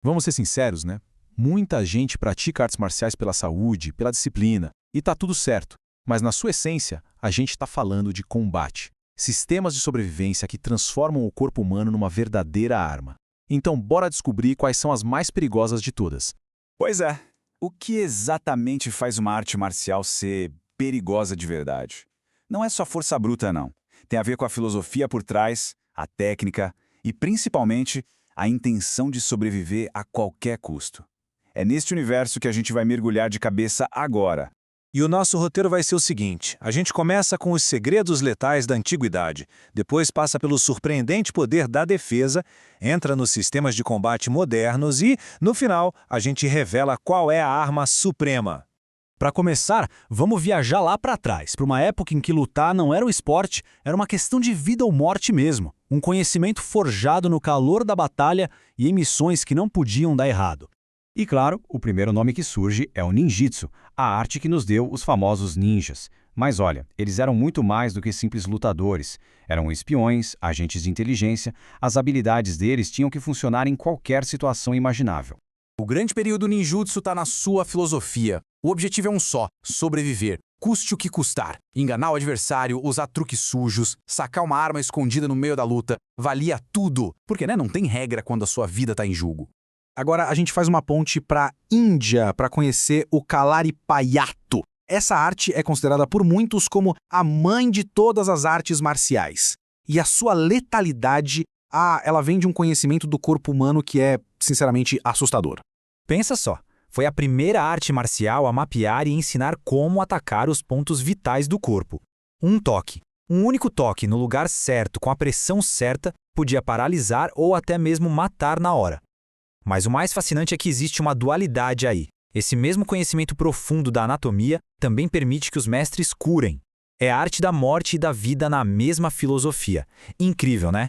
Vamos ser sinceros, né? Muita gente pratica artes marciais pela saúde, pela disciplina, e tá tudo certo. Mas na sua essência, a gente está falando de combate. Sistemas de sobrevivência que transformam o corpo humano numa verdadeira arma. Então, bora descobrir quais são as mais perigosas de todas. Pois é. O que exatamente faz uma arte marcial ser perigosa de verdade? Não é só força bruta, não. Tem a ver com a filosofia por trás, a técnica e, principalmente, a intenção de sobreviver a qualquer custo. É neste universo que a gente vai mergulhar de cabeça agora. E o nosso roteiro vai ser o seguinte: a gente começa com os segredos letais da antiguidade, depois passa pelo surpreendente poder da defesa, entra nos sistemas de combate modernos e, no final, a gente revela qual é a arma suprema. Para começar, vamos viajar lá para trás, para uma época em que lutar não era um esporte, era uma questão de vida ou morte mesmo. Um conhecimento forjado no calor da batalha e em missões que não podiam dar errado. E claro, o primeiro nome que surge é o ninjitsu, a arte que nos deu os famosos ninjas. Mas olha, eles eram muito mais do que simples lutadores. Eram espiões, agentes de inteligência, as habilidades deles tinham que funcionar em qualquer situação imaginável. O grande período ninjutsu está na sua filosofia. O objetivo é um só: sobreviver, custe o que custar. Enganar o adversário, usar truques sujos, sacar uma arma escondida no meio da luta. Valia tudo, porque não tem regra quando a sua vida está em jogo. Agora a gente faz uma ponte para Índia para conhecer o Kalaripayattu. Essa arte é considerada por muitos como a mãe de todas as artes marciais. E a sua letalidade, ela vem de um conhecimento do corpo humano que é, sinceramente, assustador. Pensa só, foi a primeira arte marcial a mapear e ensinar como atacar os pontos vitais do corpo. Um toque, um único toque no lugar certo, com a pressão certa, podia paralisar ou até mesmo matar na hora. Mas o mais fascinante é que existe uma dualidade aí. Esse mesmo conhecimento profundo da anatomia também permite que os mestres curem. É a arte da morte e da vida na mesma filosofia. Incrível, né?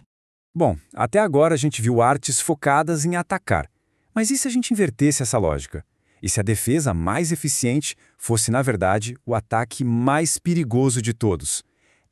Bom, até agora a gente viu artes focadas em atacar. Mas e se a gente invertesse essa lógica? E se a defesa mais eficiente fosse, na verdade, o ataque mais perigoso de todos?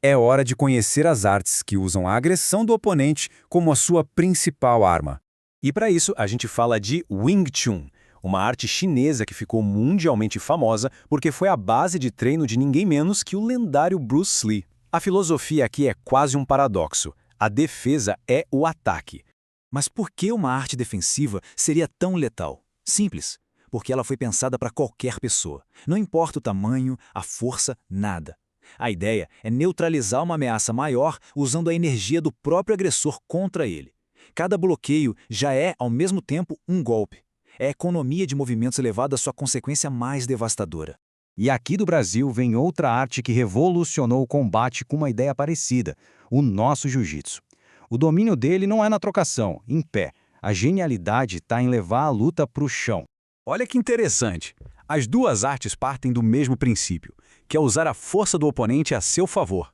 É hora de conhecer as artes que usam a agressão do oponente como a sua principal arma. E para isso, a gente fala de Wing Chun, uma arte chinesa que ficou mundialmente famosa porque foi a base de treino de ninguém menos que o lendário Bruce Lee. A filosofia aqui é quase um paradoxo. A defesa é o ataque. Mas por que uma arte defensiva seria tão letal? Simples, porque ela foi pensada para qualquer pessoa. Não importa o tamanho, a força, nada. A ideia é neutralizar uma ameaça maior usando a energia do próprio agressor contra ele. Cada bloqueio já é, ao mesmo tempo, um golpe. É a economia de movimentos elevada à sua consequência mais devastadora. E aqui do Brasil vem outra arte que revolucionou o combate com uma ideia parecida, o nosso jiu-jitsu. O domínio dele não é na trocação, em pé. A genialidade está em levar a luta para o chão. Olha que interessante. As duas artes partem do mesmo princípio, que é usar a força do oponente a seu favor.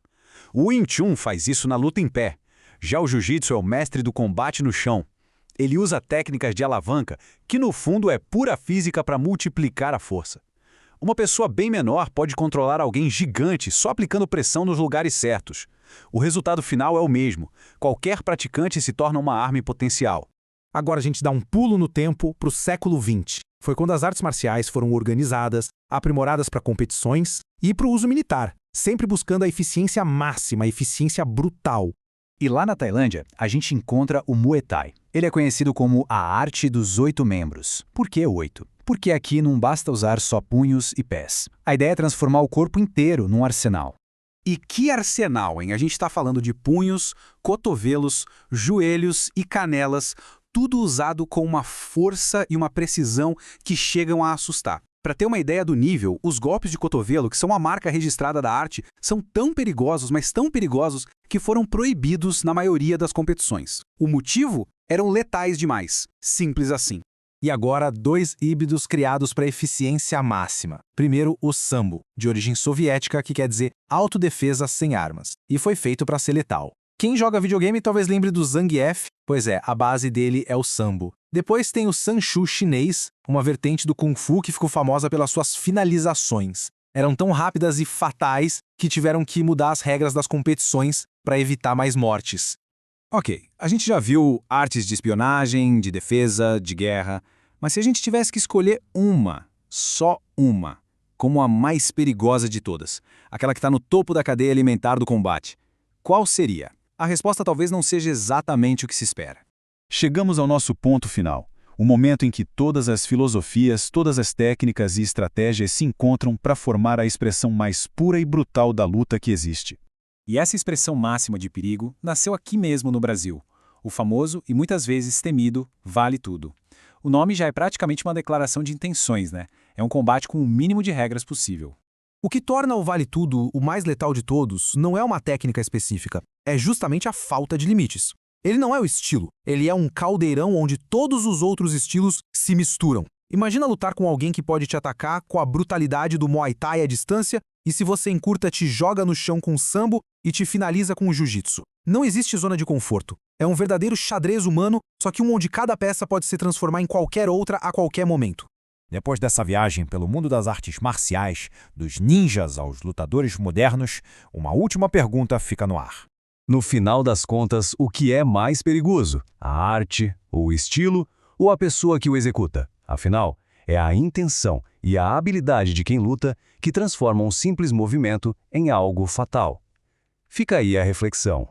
O Wing Chun faz isso na luta em pé. Já o jiu-jitsu é o mestre do combate no chão. Ele usa técnicas de alavanca, que no fundo é pura física para multiplicar a força. Uma pessoa bem menor pode controlar alguém gigante só aplicando pressão nos lugares certos. O resultado final é o mesmo. Qualquer praticante se torna uma arma em potencial. Agora a gente dá um pulo no tempo para o século XX. Foi quando as artes marciais foram organizadas, aprimoradas para competições e para o uso militar, sempre buscando a eficiência máxima, a eficiência brutal. E lá na Tailândia, a gente encontra o Muay Thai. Ele é conhecido como a arte dos 8 membros. Por que 8? Porque aqui não basta usar só punhos e pés. A ideia é transformar o corpo inteiro num arsenal. E que arsenal, hein? A gente está falando de punhos, cotovelos, joelhos e canelas, tudo usado com uma força e uma precisão que chegam a assustar. Para ter uma ideia do nível, os golpes de cotovelo, que são a marca registrada da arte, são tão perigosos, mas tão perigosos, que foram proibidos na maioria das competições. O motivo? Eram letais demais. Simples assim. E agora, 2 híbridos criados para eficiência máxima. Primeiro, o Sambo, de origem soviética, que quer dizer autodefesa sem armas, e foi feito para ser letal. Quem joga videogame talvez lembre do Zangief, pois é, a base dele é o Sambo. Depois tem o Sanshou chinês, uma vertente do Kung Fu que ficou famosa pelas suas finalizações. Eram tão rápidas e fatais que tiveram que mudar as regras das competições para evitar mais mortes. Ok, a gente já viu artes de espionagem, de defesa, de guerra, mas se a gente tivesse que escolher uma, só uma, como a mais perigosa de todas, aquela que está no topo da cadeia alimentar do combate, qual seria? A resposta talvez não seja exatamente o que se espera. Chegamos ao nosso ponto final, o momento em que todas as filosofias, todas as técnicas e estratégias se encontram para formar a expressão mais pura e brutal da luta que existe. E essa expressão máxima de perigo nasceu aqui mesmo no Brasil. O famoso e muitas vezes temido vale tudo. O nome já é praticamente uma declaração de intenções, né? É um combate com o mínimo de regras possível. O que torna o vale tudo o mais letal de todos não é uma técnica específica, é justamente a falta de limites. Ele não é o estilo, ele é um caldeirão onde todos os outros estilos se misturam. Imagina lutar com alguém que pode te atacar com a brutalidade do Muay Thai à distância e se você encurta te joga no chão com o sambo e te finaliza com o jiu-jitsu. Não existe zona de conforto. É um verdadeiro xadrez humano, só que onde cada peça pode se transformar em qualquer outra a qualquer momento. Depois dessa viagem pelo mundo das artes marciais, dos ninjas aos lutadores modernos, uma última pergunta fica no ar. No final das contas, o que é mais perigoso? A arte, o estilo ou a pessoa que o executa? Afinal, é a intenção e a habilidade de quem luta que transformam um simples movimento em algo fatal. Fica aí a reflexão.